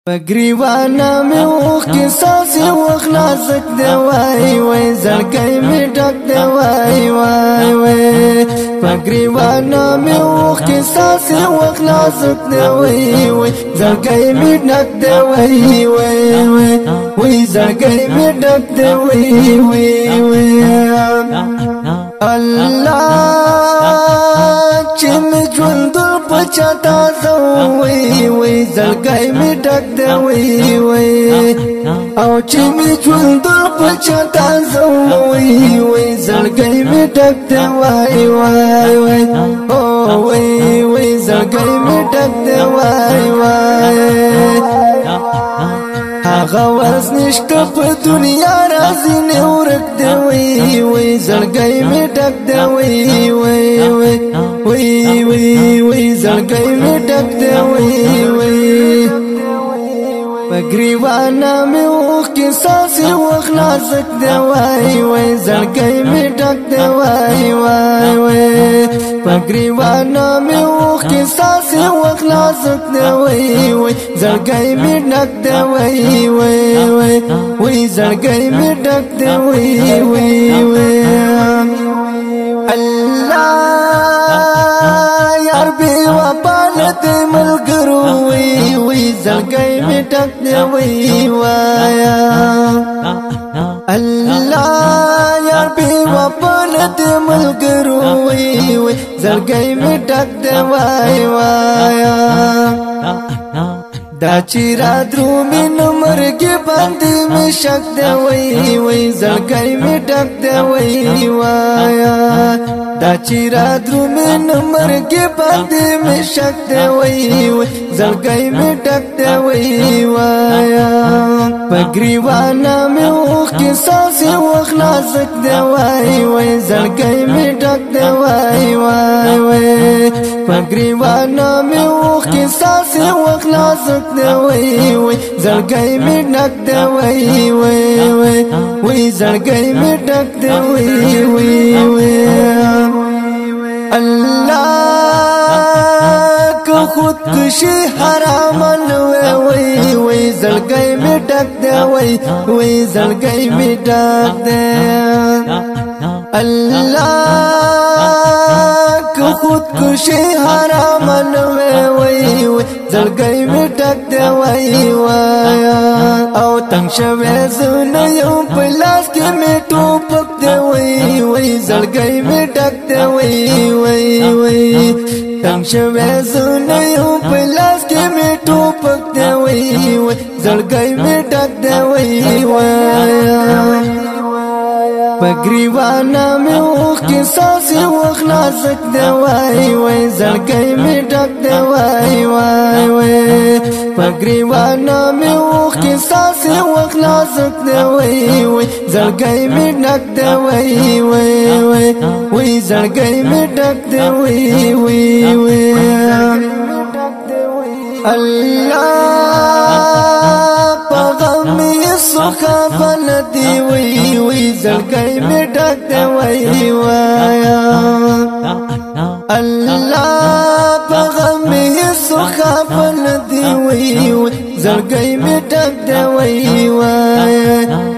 پګریوانا مې اوخ کې ساسې وخت نازک دی وای وای زړګی مې ډک دی وای وای وای پګریوانا مې اوخ کې ساسې وخت نازک دی وای وای زړګی مې ډک دی وای وای وای وای زړګی مې ډک دی وای وای وای الله چې مې ژوند پچا تازه وای وای زړګی مې ډک دی وای وای او چې مې ژوند پچا تازه وای وای زړګی مې ډک دی وای وای وای او وای وای زړګی مې ډک دی وای وای هغه ورځ نشته په دنیا راځي نه ورک دی وای وای زړګی مې ډک دی وای وای وای وای وای وای زړګی مې ډک دی وای وای پګریوانا مې اوخ کې ساسې وخت نازک دی وای وای زړګی مې ډک دی وای وای وای پګریوانا مې اوخ کې ساسې وخت نازک دی وای وای زړګی مې ډک دی وای وای وای وای زړګی مې ډک دی وای وای وای الله یار بی وپالت ملګرو وای وای زړګی مې ډک دی وای وای الله یار بی وپالت ملګرو وای وای زړګی مې ډک دی وای وای دا چې را درو مې مرګ باندې مې شک دی وای وای زړګی مې ډک دی وای وای دا چې را درو مې مرګ باندې مې شک دی وای وای زړګی مې ډک دی وای وای پګریوانا مې اوخ کې ساسې وخت نازک دی وای وای زړګی مې ډک دی وای وای وای پګریوانا مې اوخ کې ساسې وخت نازک دی وای وای زړګی مې ډک دی وای وای وای وای زړګی مې ډک دی وای وای وای الله که خودکشي حرام نه وای وای زړګی مې ډک دی وای وای زړګی مې ډک دی الله که خودکشي حرام نه وای وای زړګی مې ډک دی وای وای او تنگ شوی زونه یو په لاس کې مې ټوپک دی وای وای زړګی مې ډک دی وای وای وای تنگ شوی زونه یو په لاس کې مې ټوپک دی وای وای زړګی مې ډک دی وای وای پګریوانا مې اوخ کې ساسې وخت نازک دی وای وای زړګی مې ډک دی وای وای وای پګریوانا مې اوخ کې ساسې وخت نازک دی وای وای زړګی مې ډک دی وای وای وای وای زړګی مې ډک دی وای وای وای الله پغم سوخا بلدی وای وای زړګی مې ډک دی وای وای الله پغم سوخا بلدی وای وای زړګی مې ډک دی وای وای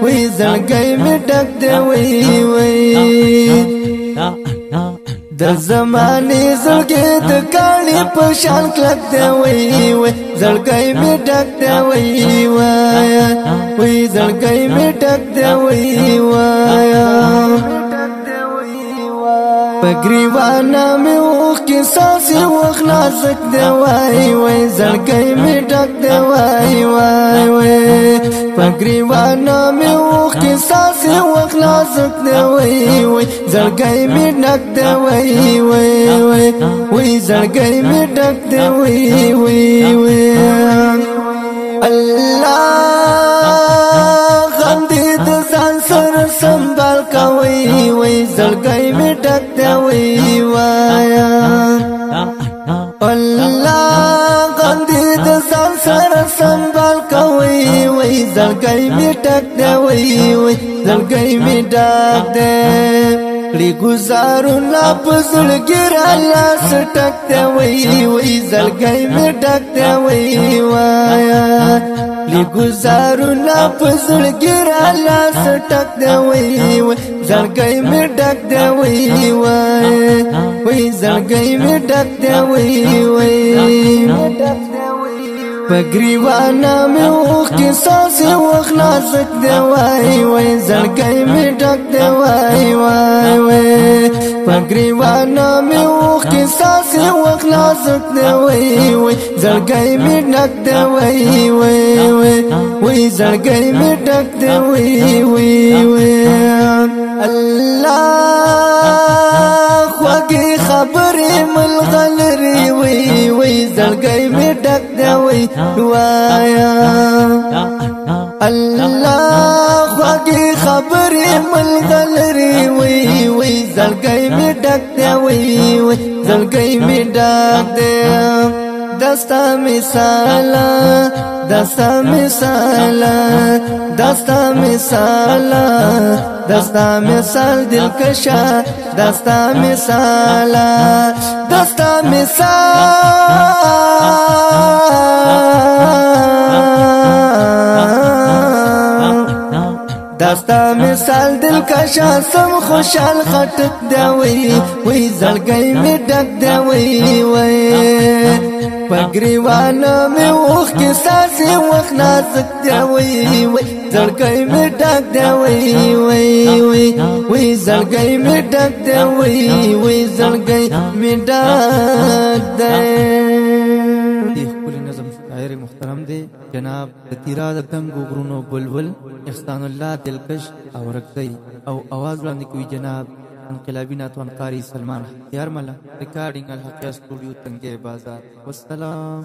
وای زړګی مې ډک دی وای وای د زمانه زړګی د کاڼي په شان کلک دی وای وای زړګی مې ډک دی وای وای وای زړګی مې ډک دی وای وای پګریوانا مې اوخ کې ساسې وخت نازک دی وای وای زړګی مې ډک دی وای وای وای پګریوانا مې اوخ کې ساسې وخت نازک دی وای وای زړګی مې ډک دی وای وای وای وای زړګی مې ډک دی وای وای وای الله غم دې د ځان سره سنبال کا وای وای زړګی مې ډک دی وای وای الله غم دې د ځان سره سنبال کا وای وای زړګی مې ډک دی وای وای زړګی مې ډک دی کړي گزارونه په زړګي را لاس ټک دی وای زړګی مې ډک دی وایا کړي گزارونه په زړګي را لاس ټک دی وای زړګی مې ډک دی وای زړګی مې ډک دی وای پګریوانا مې اوخ کې ساسې وخت نازک دی وای زړګی مې ډک دی وای پګریوانا مې اوخ کې ساسې وخت نازک دی وای زړګی مې ډک دی وای زړګی مې ډک دی وای الله خوږې خبرې ملغلرې وای زړګی مې ډک دی وایا الله خوږې خبرې ملغلرې وای زړګی مې ډک دی وای زړګی مې ډک دی دستا مثالا دستا مثالا دستا مثالا دستا مثال دلکشا دستا مثالا دستا دستا مثال دلکشا سم خوشحال خټک دی وای زړګی مې ډک دی وای پګریوانا مې اوخ کې ساسې وخت نازک دی وای زړګی مې ډک دی وای زړګی مې ډک دی وای زړګی مې ډک دی خپل نظم شاعر محترم دی جناب تیرا د تنګو غرونو بلبل احسان الله دلکش او رکزی او आवाज وړاندې کوي جناب انقلابی ناتوان قاری سلمان یارملا ریکارډینګ الحقیقه سټوډیو تنگیر بازار والسلام.